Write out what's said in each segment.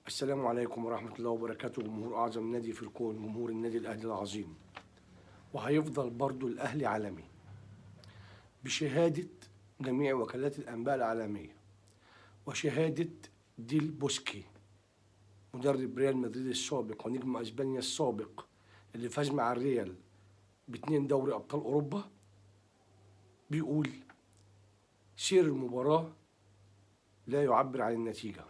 السلام عليكم ورحمة الله وبركاته. جمهور أعظم نادي في الكون، جمهور النادي الأهلي العظيم، وهيفضل برضو الأهلي عالمي بشهادة جميع وكالات الأنباء العالمية وشهادة ديل بوسكي مدرب ريال مدريد السابق ونجم أسبانيا السابق اللي فاز مع الريال ب2 دوري أبطال أوروبا. بيقول سير المباراة لا يعبر عن النتيجة،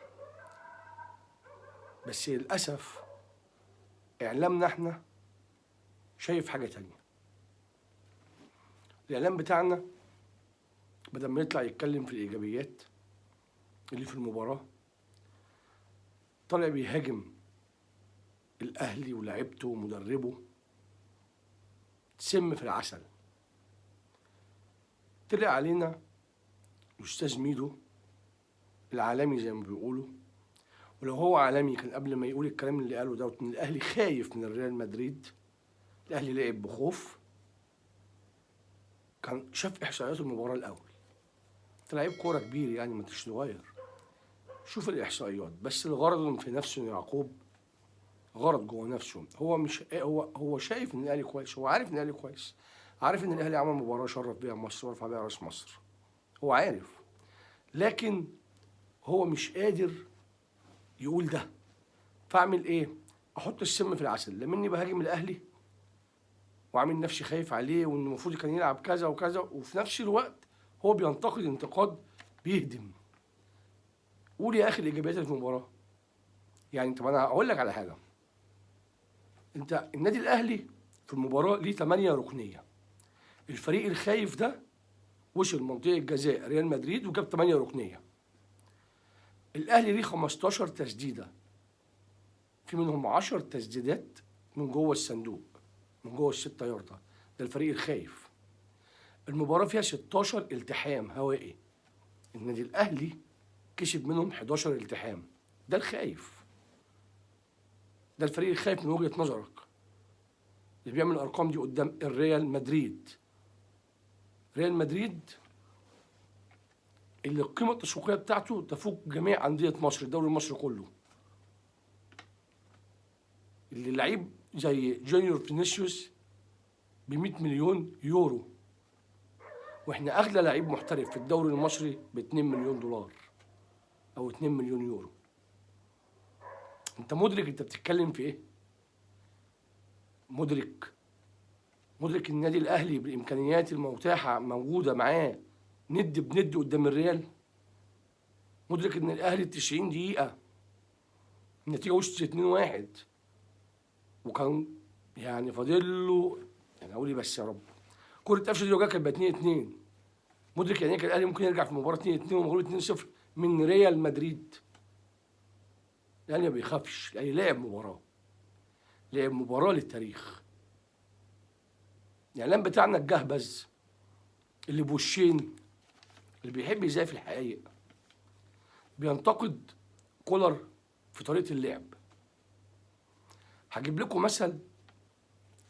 بس للأسف إعلامنا إحنا شايف حاجة تانية. الإعلام بتاعنا بدل ما يطلع يتكلم في الإيجابيات اللي في المباراة، طالع بيهاجم الأهلي ولاعيبته ومدربه سم في العسل. طلع علينا الأستاذ ميدو العالمي زي ما بيقولوا، ولو هو عالمي كان قبل ما يقول الكلام اللي قاله دوت إن الأهلي خايف من الريال مدريد، الأهلي لعب بخوف، كان شاف إحصائيات المباراة الأول. أنت لعيب كورة كبير يعني ما انتش صغير، شوف الإحصائيات. بس الغرض في نفسه يعقوب، غرض جوه نفسه، هو مش هو شايف ان الاهلي كويس، هو عارف ان الاهلي كويس، عارف ان الاهلي عمل مباراه شرف بيها مصر ورفع بيها راس مصر، هو عارف، لكن هو مش قادر يقول ده. فاعمل ايه؟ احط السم في العسل، لا مني بهاجم الاهلي وعامل نفسي خايف عليه وان المفروض كان يلعب كذا وكذا، وفي نفس الوقت هو بينتقد انتقاد بيهدم. قول يا اخي الايجابيات اللي في المباراه. يعني طب انا هقول لك على حاجه، انت النادي الاهلي في المباراه ليه 8 ركنيه. الفريق الخايف ده وصل منطقه جزاء ريال مدريد وجاب 8 ركنيه. الاهلي ليه 15 تسديده، في منهم 10 تسديدات من جوه الصندوق، من جوه الستة ياردة. ده الفريق الخايف. المباراه فيها 16 التحام هوائي، النادي الاهلي كسب منهم 11 التحام. ده الخايف، ده الفريق الخايف من وجهه نظرك اللي بيعمل الارقام دي قدام الريال مدريد. ريال مدريد اللي القيمة التسويقية بتاعته تفوق جميع أندية مصر، الدوري المصري كله. اللي لعيب زي جونيور فينيسيوس ب 100 مليون يورو، واحنا أغلى لعيب محترف في الدوري المصري ب 2 مليون دولار أو 2 مليون يورو. أنت مدرك أنت بتتكلم في إيه؟ مدرك النادي الأهلي بالإمكانيات المتاحة موجودة معاه ند بند قدام الريال؟ مدرك إن الأهلي 90 دقيقة النتيجة وصلت 2-1 وكان يعني فاضل له، يعني اقول ايه بس يا رب، كرة قفشه دي لو جت كانت بقت 2-2. مدرك يعني ايه كان الاهلي ممكن يرجع في المباراة 2-2 ومغلوب 2-0 من ريال مدريد؟ الاهلي ما بيخافش، الاهلي لعب مباراة للتاريخ. الاعلام بتاعنا الجهبذ اللي بوشين، اللي بيحب يزيف الحقائق، بينتقد كولر في طريقة اللعب. هجيب لكم مثل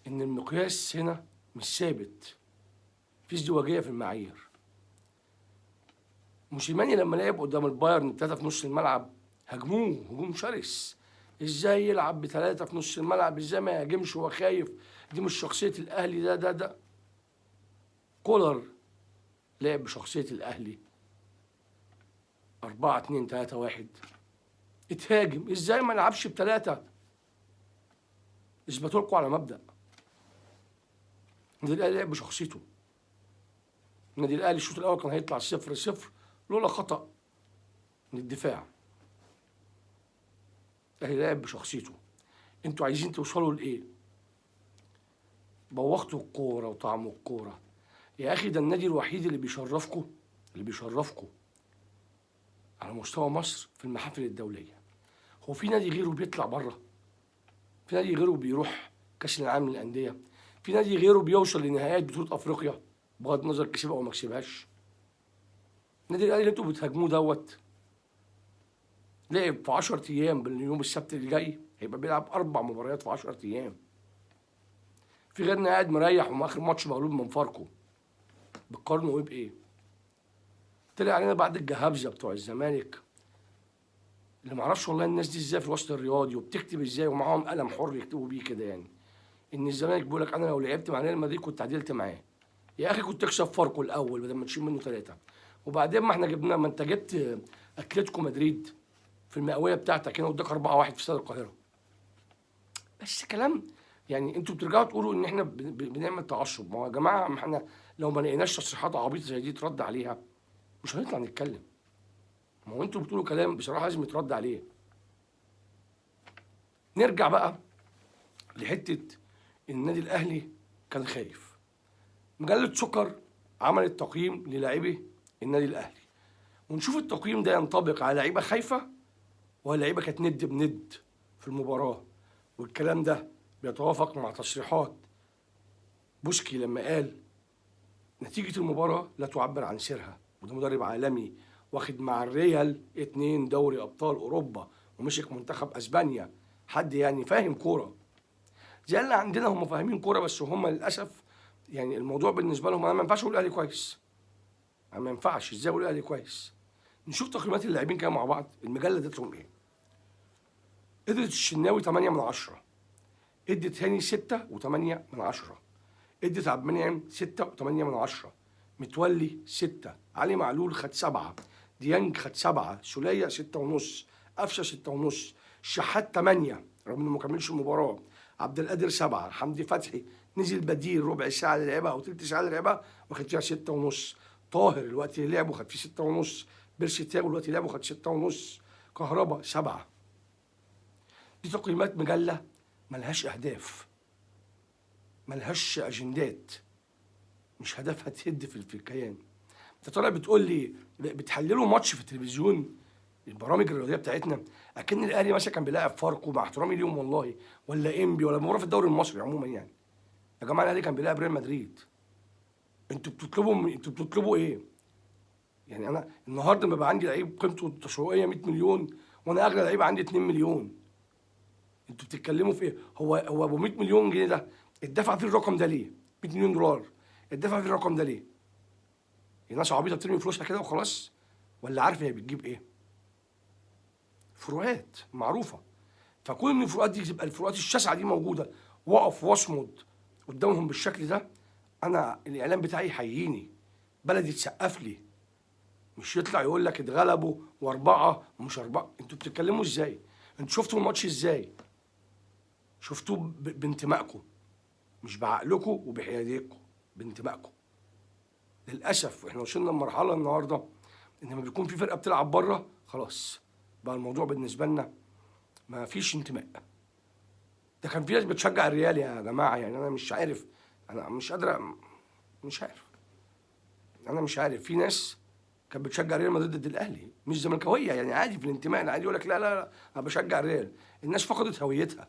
ان المقياس هنا مش ثابت، في ازدواجية في المعايير. موسيماني لما لعب قدام البايرن 3 في نص الملعب هجموه هجوم شرس. ازاي يلعب ب3 في نص الملعب؟ ازاي ما يهاجمش وهو خايف؟ دي مش شخصية الأهلي. ده كولر لعب بشخصية الأهلي 4-2-3-1. اتهاجم، ازاي ما لعبش ب3؟ اثبتوا لكم على مبدأ. النادي الأهلي لعب بشخصيته. النادي الأهلي الشوط الأول كان هيطلع 0-0 لولا خطأ من الدفاع. الأهلي لعب بشخصيته. انتوا عايزين توصلوا لإيه؟ بوختوا الكورة وطعموا الكورة. يا أخي ده النادي الوحيد اللي بيشرفكوا على مستوى مصر في المحافل الدولية. هو في نادي غيره بيطلع بره؟ في نادي غيره بيروح كأس العالم للأندية؟ في نادي غيره بيوصل لنهائيات بطولة أفريقيا بغض النظر كسبها أو ما كسبهاش؟ النادي الأهلي اللي انتوا بتهاجموه دوت لعب في 10 أيام، باليوم السبت اللي جاي هيبقى بيلعب 4 مباريات في 10 أيام. في غيرنا قاعد مريح وآخر ماتش مغلوب من فاركو. بتقارنوا إيه بإيه؟ طلع علينا بعد الجهابزة بتوع الزمالك اللي معرفش والله الناس دي ازاي في الوسط الرياضي وبتكتب ازاي ومعاهم قلم حر يكتبوا بيه كده يعني. ان الزمالك بيقول لك انا لو لعبت مع ريال مدريد كنت عدلت معاه. يا اخي كنت تكسب فاركو الاول بدل ما تشيل منه ثلاثه. وبعدين ما احنا جبنا، ما انت جبت اتلتيكو مدريد في المئويه بتاعتك هنا واداك 4-1 في استاد القاهره. بس كلام يعني. انتوا بترجعوا تقولوا ان احنا بنعمل تعصب. ما هو يا جماعه، ما احنا لو ما لقيناش تصريحات عبيطه زي دي ترد عليها مش هنطلع نتكلم. ما هو انتوا بتقولوا كلام بصراحه لازم يترد عليه. نرجع بقى لحته النادي الاهلي كان خايف. مجله سكر عملت تقييم للاعبي النادي الاهلي، ونشوف التقييم ده ينطبق على لعيبه خايفه ولا لعيبه كانت ند بند في المباراه. والكلام ده بيتوافق مع تصريحات بوسكي لما قال نتيجة المباراة لا تعبر عن سيرها، وده مدرب عالمي واخد مع الريال 2 دوري أبطال أوروبا ومسك منتخب أسبانيا، حد يعني فاهم كورة. زي اللي عندنا هم فاهمين كورة، بس هم للأسف يعني الموضوع بالنسبة لهم أنا ما ينفعش أقول الأهلي كويس. أنا ما ينفعش، إزاي أقول الأهلي كويس؟ نشوف تقييمات اللاعبين كده مع بعض. المجلة ادتهم إيه؟ ادت الشناوي 8/10، ادت هاني 6.8، ادت عبد المنعم 6.8، متولي 6، علي معلول خد 7، ديانج خد 7، سولية 6.5، قفشه 6.5، شحات 8 رغم انه ما كملش المباراه، عبد القادر 7، حمدي فتحي نزل بديل ربع ساعه اللي لعبها او تلت ساعه اللي لعبها واخد فيها 6.5، طاهر الوقت اللي لعبه خد فيه 6.5، بيرسي تاو الوقت اللي لعبه خد 6.5، كهربا 7. دي تقييمات مجله ملهاش اهداف، ملهاش اجندات، مش هدفها تهد في الكيان. انت طالع بتقول لي بتحللوا ماتش في التلفزيون البرامج الرياضيه بتاعتنا اكن الاهلي مثلا كان بيلاعب فاركو، مع احترامي ليهم والله، ولا انبي، ولا مباراه في الدوري المصري عموما يعني. يا جماعه الاهلي كان بيلاعب ريال مدريد. انتوا بتطلبوا ايه؟ يعني انا النهارده لما بقى عندي لعيب قيمته التسويقيه 100 مليون وانا اغلى لعيب عندي 2 مليون، انتوا بتتكلموا في ايه؟ هو ابو 100 مليون جنيه ده اتدفع فيه الرقم ده ليه؟ 100 مليون دولار اتدفع فيه الرقم ده ليه؟ الناس عبيطه بترمي فلوسها كده وخلاص، ولا عارفه هي بتجيب ايه؟ فروقات معروفه. فكون ان الفروقات دي تبقى الفروقات الشاسعه دي موجوده واقف واصمد قدامهم بالشكل ده، انا الاعلام بتاعي يحييني، بلدي تسقف لي، مش يطلع يقول لك اتغلبوا واربعه ومش اربعه. انتوا بتتكلموا ازاي؟ انتوا شفتوا الماتش ازاي؟ شفتوه بانتمائكم، مش بعقلكم وبحياديتكم، بانتمائكم. للاسف احنا وصلنا لمرحله النهارده ان لما بيكون في فرقه بتلعب بره خلاص بقى الموضوع بالنسبه لنا ما فيش انتماء. ده كان في ناس بتشجع الريال يا جماعه، يعني انا مش عارف، انا مش قادر، مش عارف، انا مش عارف. في ناس كانت بتشجع ريال مدريد ضد الاهلي، مش زملكاويه يعني، عادي في الانتماء العادي يقول لك لا لا لا انا بشجع الريال. الناس فقدت هويتها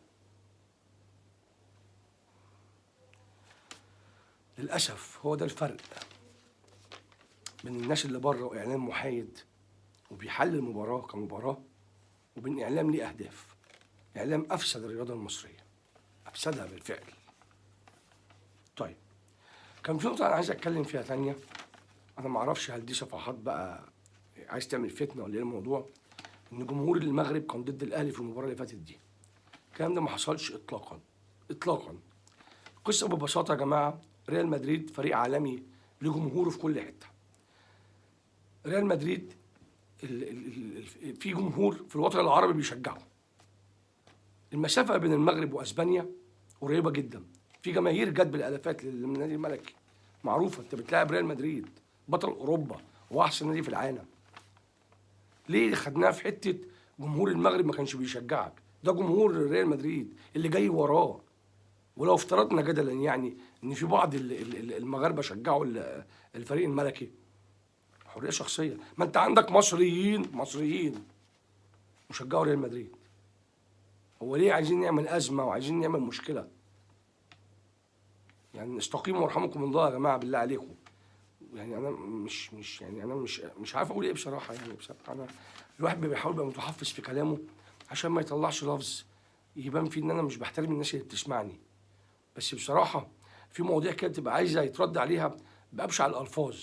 للاسف. هو ده الفرق بين الناس اللي بره واعلام محايد وبيحلل المباراه كمباراه، وبين اعلام ليه اهداف. اعلام افسد الرياضه المصريه، افسدها بالفعل. طيب، كان في نقطه انا عايز اتكلم فيها تانية، انا ما اعرفش هل دي صفحات بقى عايز تعمل فتنه ولا ايه الموضوع. ان جمهور المغرب كان ضد الاهلي في المباراه اللي فاتت دي. الكلام ده ما حصلش اطلاقا اطلاقا. قصه ببساطه يا جماعه، ريال مدريد فريق عالمي لجمهوره في كل حته. ريال مدريد في جمهور في الوطن العربي بيشجعه. المسافه بين المغرب واسبانيا قريبه جدا، في جماهير جت بالالافات للنادي الملكي. معروفه، انت بتلاعب ريال مدريد بطل اوروبا واحسن نادي في العالم. ليه خدناها في حته جمهور المغرب ما كانش بيشجعك؟ ده جمهور ريال مدريد اللي جاي وراه. ولو افترضنا جدلا يعني ان في بعض المغاربه شجعوا الفريق الملكي، حريه شخصيه. ما انت عندك مصريين وشجعوا ريال مدريد. هو ليه عايزين نعمل ازمه وعايزين نعمل مشكله؟ يعني استقيموا وارحمكم الله يا جماعه بالله عليكم. يعني انا مش يعني انا مش عارف اقول ايه بصراحه. يعني بصراحه انا الواحد بيحاول يبقى متحفظ في كلامه عشان ما يطلعش لفظ يبان فيه ان انا مش بحترم الناس اللي بتسمعني. بس بصراحه في مواضيع كده بتبقى عايزه يترد عليها بابشع الالفاظ.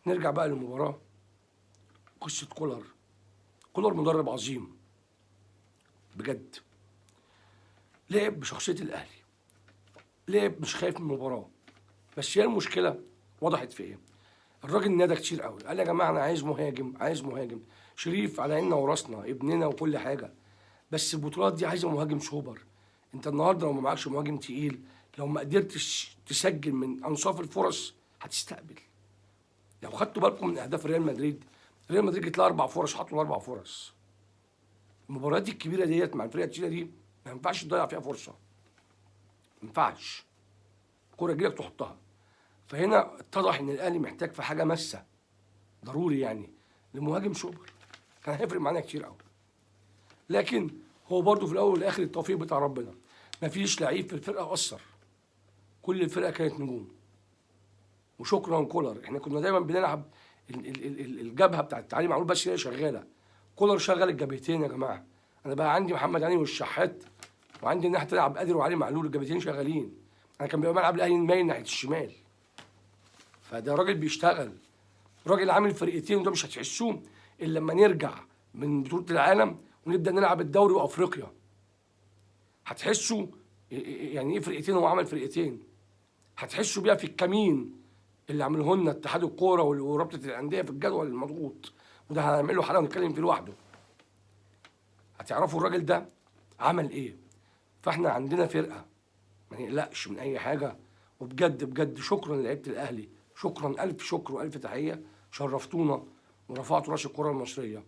نرجع بقى للمباراه. قصه كولر. كولر مدرب عظيم بجد، لعب بشخصيه الاهلي، لعب مش خايف من المباراه. بس هي المشكله وضحت في ايه؟ الراجل نادى كتير قوي، قال يا جماعه انا عايز مهاجم، عايز مهاجم. شريف على عيننا وراسنا، ابننا وكل حاجه، بس البطولات دي عايزه مهاجم سوبر. انت النهارده لو ما معكش مهاجم تقيل، لو ما قدرتش تسجل من انصاف الفرص هتستقبل. لو خدتوا بالكم من اهداف ريال مدريد، ريال مدريد جت لها 4 فرص، حطوا 4 فرص. المباريات الكبيره ديت مع الفرقه التقيله دي ما ينفعش تضيع فيها فرصه، ما ينفعش الكوره تجيلك تحطها. فهنا اتضح ان الاهلي محتاج في حاجه ماسه ضروري يعني لمهاجم سوبر، كان هيفرق معانا كتير قوي. لكن هو برضه في الاول والاخر التوفيق بتاع ربنا، مفيش لعيب في الفرقه اثر، كل الفرقه كانت نجوم. وشكرا كولر، احنا كنا دايما بنلعب الجبهه بتاعت علي معلول بس هي شغاله. كولر شغل الجبهتين يا جماعه. انا بقى عندي محمد علي والشحات، وعندي الناحيه التانيه عبد القادر وعلي معلول، الجبهتين شغالين. انا كان بيبقى ملعب الاهلي مايل ناحيه الشمال، فده راجل بيشتغل، راجل عامل فرقتين، وده مش هتحسوه الا لما نرجع من بطوله العالم ونبدا نلعب الدوري وافريقيا. هتحسوا يعني ايه فرقتين، هو عمل فرقتين. هتحسوا بيها في الكمين اللي عمله لنا اتحاد الكوره ورابطه الانديه في الجدول المضغوط، وده هنعمل له حلقه ونتكلم فيه لوحده. هتعرفوا الراجل ده عمل ايه. فاحنا عندنا فرقه ما نقلقش من اي حاجه. وبجد بجد شكرا للعيبه الاهلي، شكرا الف شكر والف تحيه، شرفتونا ورفعتوا راس الكره المصريه.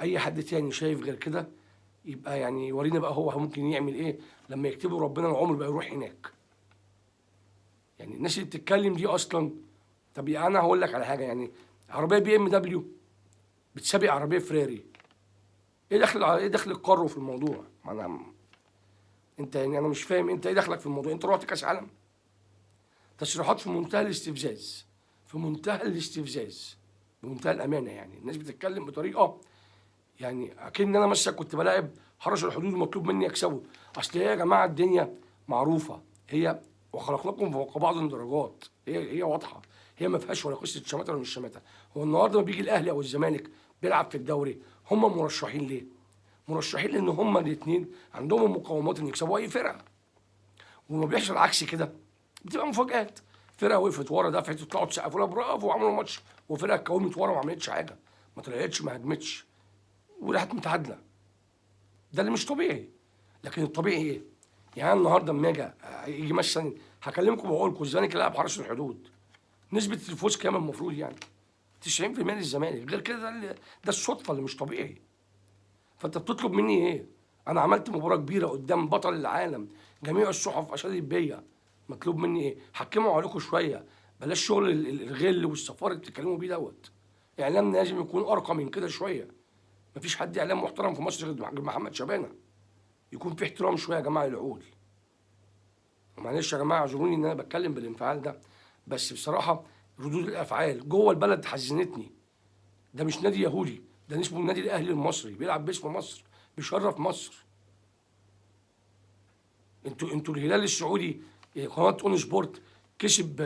اي حد تاني شايف غير كده يبقى يعني ورينا بقى هو ممكن يعمل ايه لما يكتبوا ربنا العمر بقى يروح هناك. يعني الناس اللي بتتكلم دي اصلا، طب يعني انا هقول لك على حاجه، يعني عربيه BMW بتسابق عربيه فراري، ايه دخل القارو في الموضوع؟ ما انا انت يعني انا مش فاهم انت ايه دخلك في الموضوع. انت رحت كاس عالم؟ تصريحات في منتهى الاستفزاز، في منتهى الاستفزاز، بمنتهى الامانه. يعني الناس بتتكلم بطريقه يعني اكن انا مثلا كنت بلاعب حرس الحدود ومطلوب مني اكسبه. اصل هي يا جماعه الدنيا معروفه، هي وخلقناكم فوق بعض الدرجات، هي واضحه، هي ما فيهاش ولا قصه شماته ولا مش شماته. هو النهارده لما بيجي الاهلي او الزمالك بيلعب في الدوري، هم مرشحين ليه؟ مرشحين لان هم الاثنين عندهم المقومات ان يكسبوا اي فرقه. وما بيحصل عكس كده بتبقى مفاجآت. فرقه وقفت ورا دفعت وطلعوا تسقفوا لها برافو وعملوا ماتش، وفرقه اتكومت ورا وما عملتش حاجه، ما طلعتش ما هجمتش وراحت متعادله. ده اللي مش طبيعي. لكن الطبيعي ايه؟ يعني أنا النهارده اما اجي يجي مثلا هكلمكم واقول لكم الزمالك لاعب حرس الحدود، نسبه الفوز كام المفروض؟ يعني 90% للزمالك، غير كده ده الصدفه اللي مش طبيعي. فانت بتطلب مني ايه؟ انا عملت مباراه كبيره قدام بطل العالم، جميع الصحف اشادت بيا، مطلوب مني ايه؟ حكموا عليكم شويه، بلاش شغل الغل والصفار اللي بتتكلموا بيه دوت. اعلامنا لازم يكون ارقى من كده شويه. مفيش حد اعلام محترم في مصر غير محمد شبانه. يكون في احترام شويه يا جماعه للعقول. ومعلش يا جماعه اعذروني ان انا بتكلم بالانفعال ده، بس بصراحه ردود الافعال جوه البلد حزنتني. ده مش نادي يهودي، ده اسمه النادي الاهلي المصري، بيلعب باسم مصر، بيشرف مصر. انتوا الهلال السعودي قناه اون سبورت كسب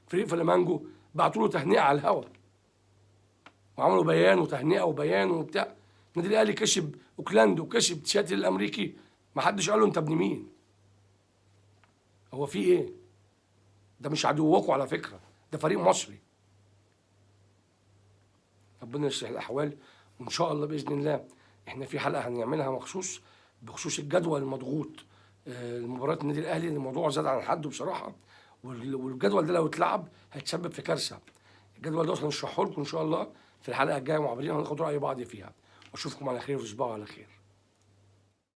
فريق فلامانجو، بعتوا له تهنئه على الهوا وعملوا بيان وتهنئه وبيان وبتاع. النادي الاهلي كسب اوكلاند وكسب سياتل الامريكي، ما حدش قال له انت ابن مين. هو في ايه؟ ده مش عدوكوا على فكره، ده فريق مصري. ربنا يصلح الاحوال. وان شاء الله باذن الله احنا في حلقه هنعملها مخصوص بخصوص الجدول المضغوط لمباراه النادي الاهلي. الموضوع زاد عن حده بصراحه، والجدول ده لو اتلعب هيتسبب في كارثه. الجدول ده هنشرحه لكم ان شاء الله في الحلقه الجايه، معبرين هناخد راي بعض فيها. واشوفكم على خير وتصبحوا على خير.